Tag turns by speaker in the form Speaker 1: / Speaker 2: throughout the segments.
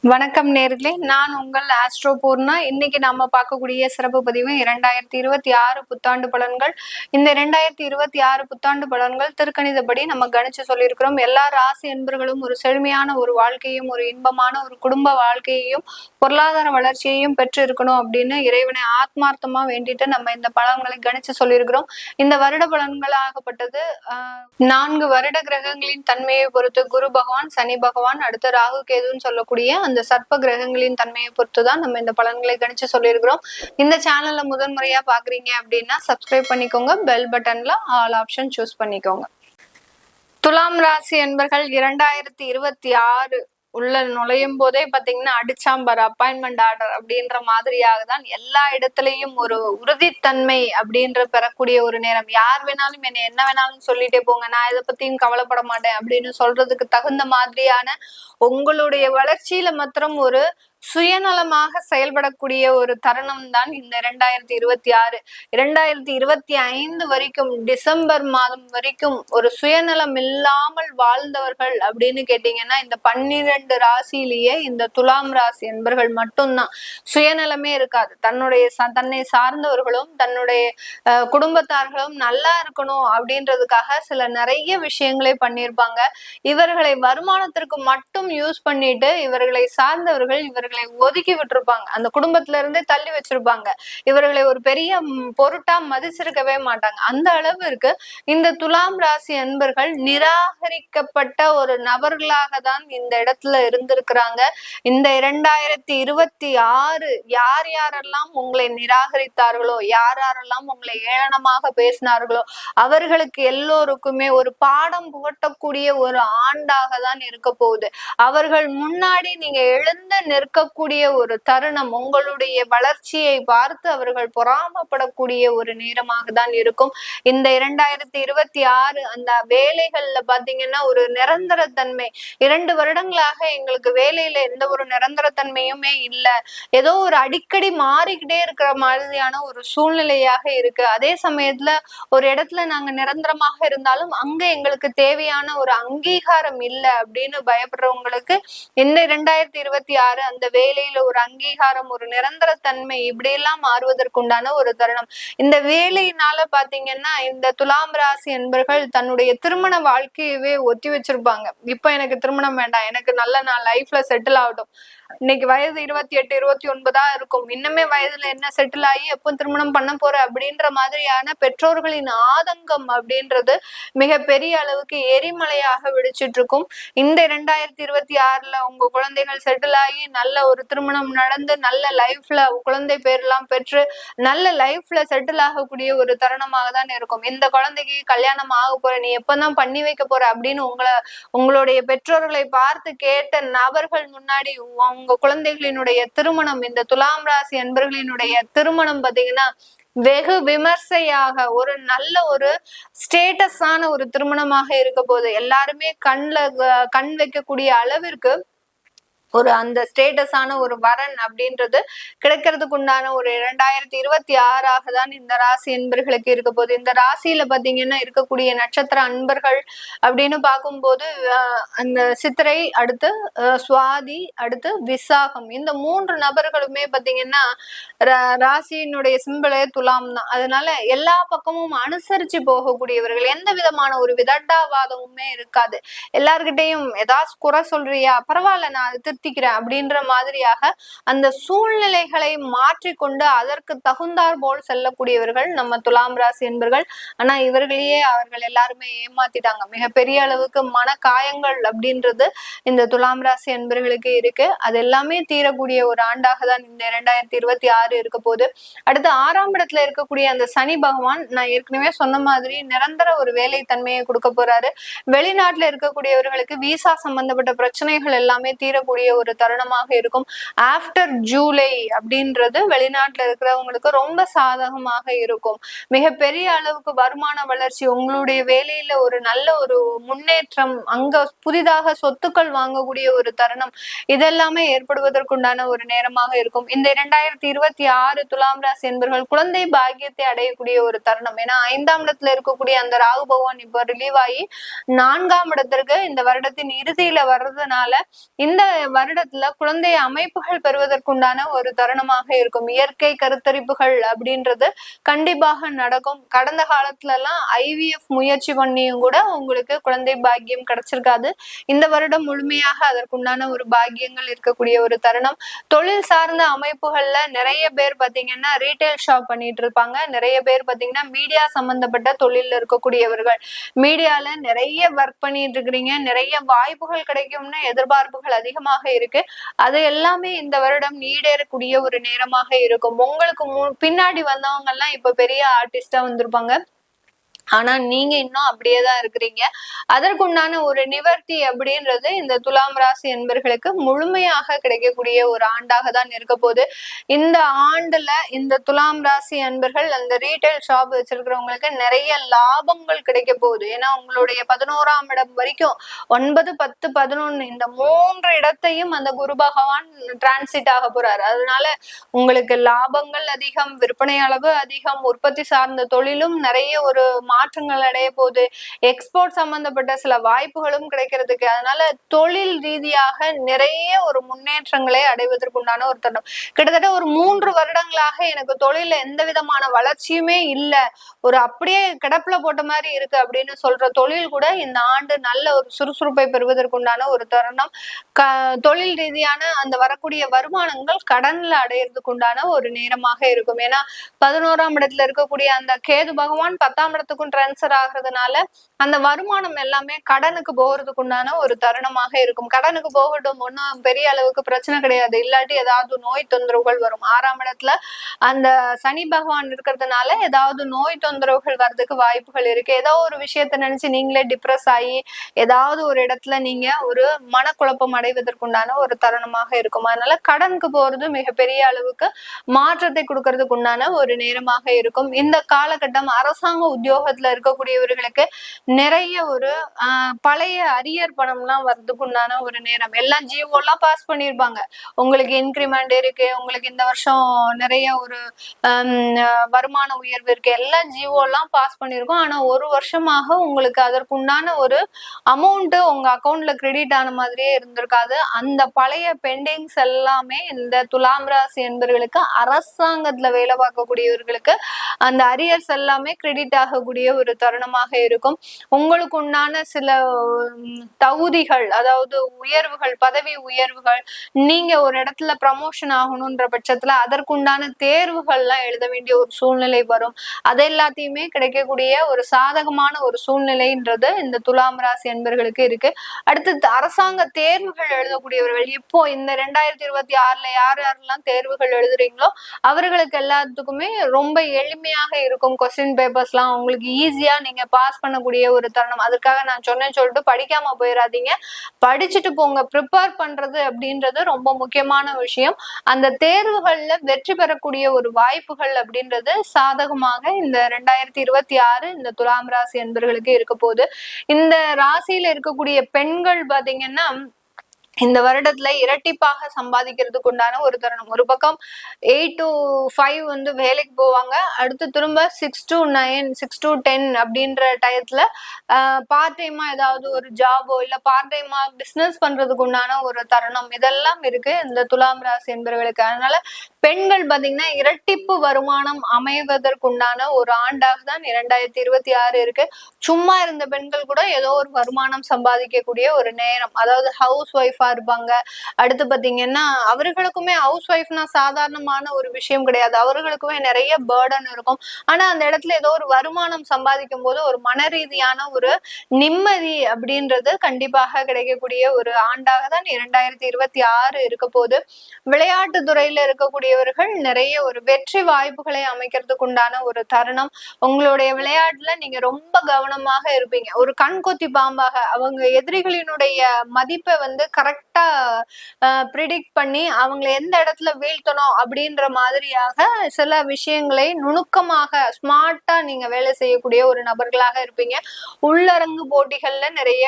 Speaker 1: வணக்கம் நேர்களே, நான் உங்கள் ஆஸ்ட்ரோ பூர்ணா. இன்னைக்கு நாம பார்க்கக்கூடிய சிறப்பு பதிவு 2026 புத்தாண்டு பலன்கள். இந்த 2026 புத்தாண்டு பலன்கள் திருக்கணிதப்படி நம்ம கணிச்சு சொல்லியிருக்கிறோம். எல்லா ராசி என்பர்களும் ஒரு செழுமையான ஒரு வாழ்க்கையும், ஒரு இன்பமான ஒரு குடும்ப வாழ்க்கையையும், பொருளாதார வளர்ச்சியையும் பெற்று இருக்கணும் அப்படின்னு இறைவனை ஆத்மார்த்தமா வேண்டிட்டு நம்ம இந்த பலன்களை கணிச்சு சொல்லியிருக்கிறோம். இந்த வருட பலன்கள் ஆகப்பட்டது 4 வருட கிரகங்களின் தன்மையை பொறுத்து குரு பகவான், சனி பகவான், அடுத்து ராகு கேதுன்னு சொல்லக்கூடிய அந்த சர்ப்ப கிரகங்களின் தன்மையை பொறுத்துதான் நம்ம இந்த பலன்களை கணிச்சு சொல்லியிருக்கிறோம். இந்த சேனல்ல முதன்முறையா பாக்குறீங்க அப்படின்னா சப்ஸ்கிரைப் பண்ணிக்கோங்க, பெல் பட்டன்ல ஆல் ஆப்ஷன் சூஸ் பண்ணிக்கோங்க. துலாம் ராசி என்பர்கள் 2026 உள்ள நுழையும் போதே பாத்தீங்கன்னா அடிச்சாம்பார் அப்பாயின்மெண்ட் ஆர்டர் அப்படின்ற மாதிரியாக தான் எல்லா இடத்துலயும் ஒரு உறுதித்தன்மை அப்படின்ற பெறக்கூடிய ஒரு நேரம். யார் வேணாலும் என்ன வேணாலும் சொல்லிட்டே போங்க, நான் இதை பத்தியும் கவலைப்பட மாட்டேன் அப்படின்னு சொல்றதுக்கு தகுந்த மாதிரியான உங்களுடைய வளர்ச்சியில மாத்திரம் ஒரு சுயநலமாக செயல்படக்கூடிய ஒரு தருணம் தான் இந்த 2026. 2025 வரைக்கும், டிசம்பர் மாதம் வரைக்கும் ஒரு சுயநலம் இல்லாமல் வாழ்ந்தவர்கள் அப்படின்னு கேட்டீங்கன்னா இந்த 12 ராசியிலேயே இந்த துலாம் ராசி என்பர்கள் மட்டும்தான். சுயநலமே இருக்காது. தன்னை சார்ந்தவர்களும் தன்னுடைய குடும்பத்தார்களும் நல்லா இருக்கணும் அப்படின்றதுக்காக சில நிறைய விஷயங்களே பண்ணியிருப்பாங்க. இவர்களை வருமானத்திற்கு மட்டும் யூஸ் பண்ணிட்டு இவர்களை சார்ந்தவர்கள் இவர்களை ஒதுக்கி விட்டுருப்பாங்க. அந்த குடும்பத்துல இருந்தே தள்ளி வச்சிருப்பாங்க. இவர்களை ஒரு பெரிய பொருட்டா மதிச்சிருக்கவே மாட்டாங்க. அந்த அளவிற்கு இந்த துலாம் ராசி அன்பர்கள் நிராகரிக்கப்பட்ட ஒரு நபர்களாக தான் இந்த இடத்துல இருந்திருக்கிறாங்க. இந்த 2026 யார் யாரெல்லாம் உங்களை நிராகரித்தார்களோ, யார் யாரெல்லாம் உங்களை ஏளனமாக பேசினார்களோ அவர்களுக்கு எல்லோருக்குமே ஒரு பாடம் புகட்டக்கூடிய ஒரு ஆண்டாக தான் இருக்க போகுது. அவர்கள் முன்னாடி நீங்க எழுந்து நிற்கக்கூடிய ஒரு தருணம், உங்களுடைய வளர்ச்சியை பார்த்து அவர்கள் பொறாமப்படக்கூடிய ஒரு நேரமாக தான் இருக்கும். இந்த 2026 அந்த வேலைகள்ல பாத்தீங்கன்னா ஒரு நிரந்தரத்தன்மை. 2 வருடங்களாக எங்களுக்கு வேலையில எந்த ஒரு நிரந்தரத்தன்மையுமே இல்லை, ஏதோ ஒரு அடிக்கடி மாறிக்கிட்டே இருக்கிற மாதிரியான ஒரு சூழ்நிலையாக இருக்கு. அதே சமயத்துல ஒரு இடத்துல நாங்க நிரந்தரமாக இருந்தாலும் அங்க எங்களுக்கு தேவையான ஒரு அங்கீகாரம் இல்லை அப்படின்னு பயப்படுறவங்களுக்கு இந்த 2026 அந்த வேலையில ஒரு அங்கீகாரம், ஒரு நிரந்தரத்தன்மை இப்படி எல்லாம் மாறுவதற்குண்டான ஒரு தருணம். இந்த வேலையினால பாத்தீங்கன்னா இந்த துலாம் ராசி என்பர்கள் தன்னுடைய திருமண வாழ்க்கையவே ஒத்தி வச்சிருப்பாங்க. இப்ப எனக்கு திருமணம் வேண்டாம், எனக்கு நான் லைஃப்ல செட்டில் ஆகட்டும். இன்னைக்கு வயது 28 29 இருக்கும். இன்னுமே வயதுல என்ன செட்டில் ஆகி எப்போ திருமணம் பண்ண போற அப்படின்ற மாதிரியான பெற்றோர்களின் ஆதங்கம் அப்படின்றது மிக பெரிய அளவுக்கு எரிமலையாக வெடிச்சிட்டு இருக்கும். இந்த 2026 உங்க குழந்தைகள் செட்டில் ஆகி நல்ல ஒரு திருமணம் நடந்து நல்ல லைஃப்ல குழந்தை பேர் எல்லாம் பெற்று நல்ல லைஃப்ல செட்டில் ஆகக்கூடிய ஒரு தருணமாக தான் இருக்கும். இந்த குழந்தைக்கு கல்யாணம் ஆக போற, நீ எப்பதான் பண்ணி வைக்க போற அப்படின்னு உங்களுடைய பெற்றோர்களை பார்த்து கேட்ட நபர்கள் முன்னாடி உங்க குழந்தைகளினுடைய திருமணம், இந்த துலாம் ராசி அன்பர்களினுடைய திருமணம் பாத்தீங்கன்னா வெகு விமர்சையாக ஒரு நல்ல ஒரு ஸ்டேட்டஸான ஒரு திருமணமாக இருக்க போது. எல்லாருமே கண் வைக்கக்கூடிய அளவிற்கு ஒரு அந்த ஸ்டேட்டஸான ஒரு வரன் அப்படின்றது கிடைக்கிறதுக்கு உண்டான ஒரு 2026 தான் இந்த ராசி அன்பர்களுக்கு இருக்க போது. இந்த ராசியில பாத்தீங்கன்னா இருக்கக்கூடிய நட்சத்திர அன்பர்கள் அப்படின்னு பார்க்கும்போது அந்த சித்திரை, அடுத்து சுவாதி, அடுத்து விசாகம், இந்த 3 நபர்களுமே பாத்தீங்கன்னா ராசியினுடைய சிம்பிளே துலாம் தான். அதனால எல்லா பக்கமும் அனுசரிச்சு போகக்கூடியவர்கள், எந்த விதமான ஒரு விதண்டாவாதமுமே இருக்காது. எல்லார்கிட்டையும் ஏதாச்சும் குறை சொல்றியா, பரவாயில்ல நான் திருத்திக்கிறேன் அப்படின்ற மாதிரியாக அந்த சூழ்நிலைகளை மாற்றிக்கொண்டு அதற்கு தகுந்தார் போல் செல்லக்கூடியவர்கள் நம்ம துலாம் ராசி என்பர்கள். ஆனா இவர்களையே அவர்கள் எல்லாருமே ஏமாத்திட்டாங்க. மிகப்பெரிய அளவுக்கு மன காயங்கள் அப்படின்றது இந்த துலாம் ராசி என்பர்களுக்கு இருக்கு. அது எல்லாமே தீரக்கூடிய ஒரு ஆண்டாக தான் இந்த 2026 இருக்க போது. அடுத்து 6ஆம் இடத்துல இருக்கக்கூடிய அந்த சனி பகவான், நான் ஏற்கனவே சொன்ன மாதிரி நிரந்தர ஒரு வேலை தன்மையை கொடுக்க போறாரு. வெளிநாட்டுல இருக்கக்கூடியவர்களுக்கு விசா சம்பந்தப்பட்ட பிரச்சனைகள் எல்லாமே தீரக்கூடிய ஒரு தருணமாக இருக்கும். ஆஃப்டர் ஜூலை அப்படின்றது வெளிநாட்டுல இருக்கிறவங்களுக்கு ரொம்ப சாதகமாக இருக்கும். மிகப்பெரிய அளவுக்கு வருமான வளர்ச்சி, உங்களுடைய வேலையில ஒரு நல்ல ஒரு முன்னேற்றம், அங்க புதிதாக சொத்துக்கள் வாங்கக்கூடிய ஒரு தருணம், இதெல்லாமே ஏற்படுவதற்குண்டான ஒரு நேரமாக இருக்கும். இந்த 2026 துலாம் ராசி என்பர்கள் குழந்தை பாக்கியத்தை அடையக்கூடிய ஒரு தருணம். ஏன்னா 5ஆம் இடத்துல இருக்கக்கூடிய அந்த ராகு பகவான் இப்ப ரிலீவ் ஆகி 4ஆம் இடத்திற்கு இந்த வருடத்தின் இறுதியில வர்றதுனால இந்த வருடத்துல குழந்தை அமைப்புகள் பெறுவதற்குண்டான ஒரு தருணமாக இருக்கும். இயற்கை கருத்தரிப்புகள் அப்படின்றது கண்டிப்பாக நடக்கும். கடந்த காலத்துல எல்லாம் ஐவிஎஃப் முயற்சி பண்ணியும் கூட உங்களுக்கு குழந்தை பாக்கியம் கிடைச்சிருக்காது. இந்த வருடம் முழுமையாக அதற்குண்டான ஒரு பாக்கியங்கள் இருக்கக்கூடிய ஒரு தருணம். தொழில் சார்ந்த அமைப்புகள்ல நிறைய பேர் பாத்தீங்கன்னா ரீட்டைல் ஷாப் பண்ணிட்டு இருப்பாங்க. நிறைய பேர் பாத்தீங்கன்னா மீடியா சம்பந்தப்பட்ட தொழில இருக்கக்கூடியவர்கள், மீடியால நிறைய ஒர்க் பண்ணிட்டு இருக்கிறீங்க, நிறைய வாய்ப்புகள் கிடைக்கும்னு எதிர்பார்ப்புகள் அதிகமாக இருக்கு. அது எல்லாமே இந்த வருடம் ஈடேறக்கூடிய ஒரு நேரமாக இருக்கும். உங்களுக்கு பின்னாடி வந்தவங்க எல்லாம் இப்ப பெரிய ஆர்டிஸ்டா வந்திருப்பாங்க. ஆனா நீங்க இன்னும் அப்படியேதான் இருக்கிறீங்க. அதற்குண்டான ஒரு நிவர்த்தி அப்படின்றது இந்த துலாம் ராசி என்பர்களுக்கு முழுமையாக கிடைக்கக்கூடிய ஒரு ஆண்டாக தான் இருக்க போகுது. இந்த ஆண்டுல இந்த துலாம் ராசி அன்பர்கள் அந்த ரீட்டைல் ஷாப் வச்சிருக்கிறவங்களுக்கு நிறைய லாபங்கள் கிடைக்க போகுது. ஏன்னா உங்களுடைய 11ஆம் இடம் வரைக்கும் 9, 10, 11 இந்த 3 இடத்தையும் அந்த குரு பகவான் டிரான்சிட் ஆக போறாரு. அதனால உங்களுக்கு லாபங்கள் அதிகம், விற்பனை அளவு அதிகம், உற்பத்தி சார்ந்த தொழிலும் நிறைய ஒரு மாற்றங்கள் அடைய போகுது. எக்ஸ்போர்ட் சம்பந்தப்பட்ட சில வாய்ப்புகளும் கிடைக்கிறதுக்கு, அதனால தொழில் ரீதியாக நிறைய ஒரு முன்னேற்றங்களை அடைவதற்குண்டான ஒரு தருணம். கிட்டத்தட்ட ஒரு 3 வருடங்களாக எனக்கு தொழில எந்த விதமான வளர்ச்சியுமே இல்ல, ஒரு அப்படியே கிடப்புல போட்ட மாதிரி இருக்கு அப்படின்னு சொல்ற தொழில் கூட இந்த ஆண்டு நல்ல ஒரு சுறுசுறுப்பை பெறுவதற்குண்டான ஒரு தருணம். தொழில் ரீதியான அந்த வரக்கூடிய வருமானங்கள் கடன்ல அடையிறதுக்கு உண்டான ஒரு நேரமாக இருக்கும். ஏன்னா 11ஆம் இடத்துல இருக்கக்கூடிய அந்த கேது பகவான் 10ஆம் இடத்துக்கும் டிரான்ஸ்ஃபர் ஆகுறதுனால அந்த வருமானம் எல்லாமே கடனுக்கு போகிறதுக்கு உண்டான ஒரு தருணமாக இருக்கும். கடனுக்கு போகட்டும், ஒன்னும் பெரிய அளவுக்கு பிரச்சனை கிடையாது. இல்லாட்டி ஏதாவது நோய் தொந்தரவுகள் வரும். 6ஆம் இடத்துல அந்த சனி பகவான் இருக்கிறதுனால ஏதாவது நோய் தொந்தரவுகள் வர்றதுக்கு வாய்ப்புகள் இருக்கு. ஏதோ ஒரு விஷயத்த நினைச்சு நீங்களே டிப்ரெஸ் ஆகி ஏதாவது ஒரு இடத்துல நீங்க ஒரு மனக்குழப்பம் அடைவதற்குண்டான ஒரு தருணமாக இருக்கும். அதனால கடனுக்கு போறது மிகப்பெரிய அளவுக்கு மாற்றத்தை கொடுக்கறதுக்கு உண்டான ஒரு நேரமாக இருக்கும். இந்த காலகட்டம் அரசாங்க உத்தியோகத்துல இருக்கக்கூடியவர்களுக்கு நிறைய ஒரு பழைய அரியர் பணம் எல்லாம் வரதுக்கு உண்டான ஒரு நேரம். எல்லாம் ஜிஓ எல்லாம் பாஸ் பண்ணிருப்பாங்க. உங்களுக்கு இன்கிரிமெண்ட் இருக்கு, உங்களுக்கு இந்த வருஷம் நிறைய ஒரு வருமான உயர்வு இருக்கு, எல்லாம் ஜிஓ எல்லாம் பாஸ் பண்ணிருக்கோம். ஆனா ஒரு வருஷமாக உங்களுக்கு அதற்குண்டான ஒரு அமௌண்ட் உங்க அக்கௌண்ட்ல கிரெடிட் ஆன மாதிரியே இருந்திருக்காது. அந்த பழைய பெண்டிங்ஸ் எல்லாமே இந்த துலாம் ராசி என்பவர்களுக்கு, அரசாங்கத்துல வேலை பார்க்கக்கூடியவர்களுக்கு அந்த அரியர்ஸ் எல்லாமே கிரெடிட் ஆகக்கூடிய ஒரு தருணமாக இருக்கும். உங்களுக்கு உண்டான சில தகுதிகள், அதாவது உயர்வுகள், பதவி உயர்வுகள், நீங்க ஒரு இடத்துல ப்ரமோஷன் ஆகணும்ன்ற பட்சத்துல அதற்குண்டான தேர்வுகள் எல்லாம் எழுத வேண்டிய ஒரு சூழ்நிலை வரும். அது எல்லாத்தையுமே கிடைக்கக்கூடிய ஒரு சாதகமான ஒரு சூழ்நிலைன்றது இந்த துலாம் ராசி என்பவர்களுக்கு இருக்கு. அடுத்து அரசாங்க தேர்வுகள் எழுதக்கூடியவர்கள், இப்போ இந்த 2026ல யார் யாரெல்லாம் தேர்வுகள் எழுதுறீங்களோ அவர்களுக்கு எல்லாத்துக்குமே ரொம்ப எளிமையாக இருக்கும். கொஸ்டின் பேப்பர்ஸ் எல்லாம் உங்களுக்கு ஈஸியா நீங்க பாஸ் பண்ணக்கூடிய ஒரு தருணம். அதுக்காக நான் சொன்னேன்னு சொல்லிட்டு படிக்காம போயிடாதீங்க, படிச்சுட்டு போங்க. ப்ரிப்பேர் பண்றது அப்படின்றது ரொம்ப முக்கியமான விஷயம். அந்த தேர்வுகள்ல வெற்றி பெறக்கூடிய ஒரு வாய்ப்புகள் அப்படின்றது சாதகமாக இந்த 2026 இந்த துலாம் ராசி என்பவர்களுக்கு இருக்க போகுது. இந்த ராசியில இருக்கக்கூடிய பெண்கள் பாத்தீங்கன்னா இந்த வருடத்துல இரட்டிப்பாக சம்பாதிக்கிறதுக்கு உண்டான ஒரு தருணம். ஒரு பக்கம் 8 to 5 வந்து வேலைக்கு போவாங்க, அடுத்து திரும்ப 6 to 9, 6 to 10 அப்படின்ற டயத்துல பார்ட் டைமா ஏதாவது ஒரு ஜாபோ இல்ல பார்ட் டைமா பிசினஸ் பண்றதுக்கு உண்டான ஒரு தருணம் இதெல்லாம் இருக்கு இந்த துலாம் ராசி என்பவர்களுக்கு. அதனால பெண்கள் பாத்தீங்கன்னா இரட்டிப்பு வருமானம் அமைவதற்குண்டான ஒரு ஆண்டாக தான் 2026 இருக்கு. சும்மா இருந்த பெண்கள் கூட ஏதோ ஒரு வருமானம் சம்பாதிக்கக்கூடிய ஒரு நேரம். அதாவது ஹவுஸ் ஒய்ஃபா இருப்பாங்க. அடுத்து பாத்தீங்கன்னா அவர்களுக்குமே ஹவுஸ் ஒய்ஃப்னா சாதாரணமான ஒரு விஷயம் கிடையாது. அவர்களுக்குமே நிறைய பேர்டன் இருக்கும். ஆனா அந்த இடத்துல ஏதோ ஒரு வருமானம் சம்பாதிக்கும் போது ஒரு மன ரீதியான ஒரு நிம்மதி அப்படின்றது கண்டிப்பாக கிடைக்கக்கூடிய ஒரு ஆண்டாக தான் 2026 இருக்க போது. விளையாட்டு துறையில இருக்கக்கூடியவர்கள் நிறைய ஒரு வெற்றி வாய்ப்புகளை அமைக்கிறதுக்கு உண்டான ஒரு தருணம். உங்களுடைய விளையாட்டுல நீங்க ரொம்ப கவனமாக இருப்பீங்க. ஒரு கண்கொத்தி பாம்பாக அவங்க எதிரிகளினுடைய மதிப்பை வந்து கரெக்டா ப்ரிடிக்ட் பண்ணி அவங்களை எந்த இடத்துல வீழ்த்தணும் அப்படின்ற மாதிரியாக சில விஷயங்களை நுணுக்கமாக ஸ்மார்ட்டா நீங்க வேலை செய்யக்கூடிய ஒரு நபர்களாக இருப்பீங்க. உள்ளரங்கு போட்டிகள்ல நிறைய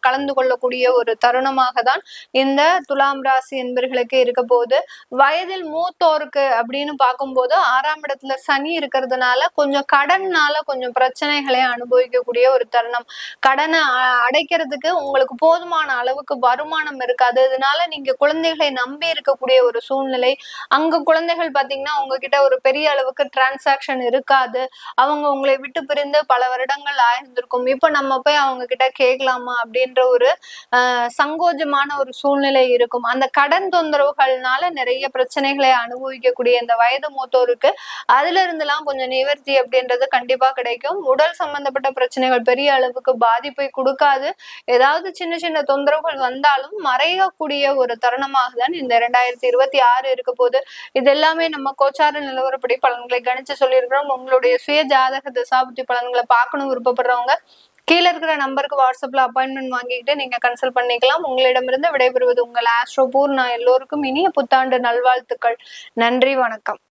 Speaker 1: கலந்து கொள்ளக்கூடிய ஒரு தருணமாக தான் இந்த துலாம் ராசி என்பவர்களுக்கு இருக்க போது. வயதில் மூத்த மூத்தோருக்கு அப்படின்னு பார்க்கும்போது 6ஆம் இடத்துல சனி இருக்கிறதுனால கொஞ்சம் கடன்னால கொஞ்சம் பிரச்சனைகளை அனுபவிக்கக்கூடிய ஒரு தருணம். கடனை அடைக்கிறதுக்கு உங்களுக்கு போதுமான அளவுக்கு வருமானம் இருக்காது. அதனால நீங்க குழந்தைகளை நம்பி இருக்கக்கூடிய ஒரு சூழ்நிலை. அங்க குழந்தைகள் பாத்தீங்கன்னா உங்ககிட்ட ஒரு பெரிய அளவுக்கு டிரான்சாக்ஷன் இருக்காது. அவங்க உங்களை விட்டு பிரிந்து பல வருடங்கள் ஆயிருந்திருக்கும். இப்ப நம்ம போய் அவங்க கிட்ட கேட்கலாமா அப்படின்ற ஒரு சங்கோஜமான ஒரு சூழ்நிலை இருக்கும். அந்த கடன் தொந்தரவுகள்னால நிறைய பிரச்சனைகளை அனுபவிக்கக்கூடிய இந்த வயது மூத்தோருக்கு அதுல இருந்தெல்லாம் கொஞ்சம் நிவர்த்தி அப்படின்றது கண்டிப்பா கிடைக்கும். உடல் சம்பந்தப்பட்ட பிரச்சனைகள் பெரிய அளவுக்கு பாதிப்பை கொடுக்காது. ஏதாவது சின்ன சின்ன தொந்தரவுகள் வந்தாலும் மறையக்கூடிய ஒரு தருணமாக தான் இந்த 2026 இருக்க போது. இது எல்லாமே நம்ம கோச்சார நிலவரப்படி பலன்களை கணிச்சு சொல்லியிருக்கிறோம். உங்களுடைய சுய ஜாதக தசாபுத்தி பலன்களை பார்க்கணும் விருப்பப்படுறவங்க கீழே இருக்கிற நம்பருக்கு வாட்ஸ்அப்ல அப்பாயின்மெண்ட் வாங்கிக்கிட்டு நீங்க கன்சல்ட் பண்ணிக்கலாம். உங்களிடமிருந்து விடைபெறுவது உங்கள் ஆஸ்ட்ரோ பூர்ணா. எல்லோருக்கும் இனிய புத்தாண்டு நல்வாழ்த்துக்கள். நன்றி, வணக்கம்.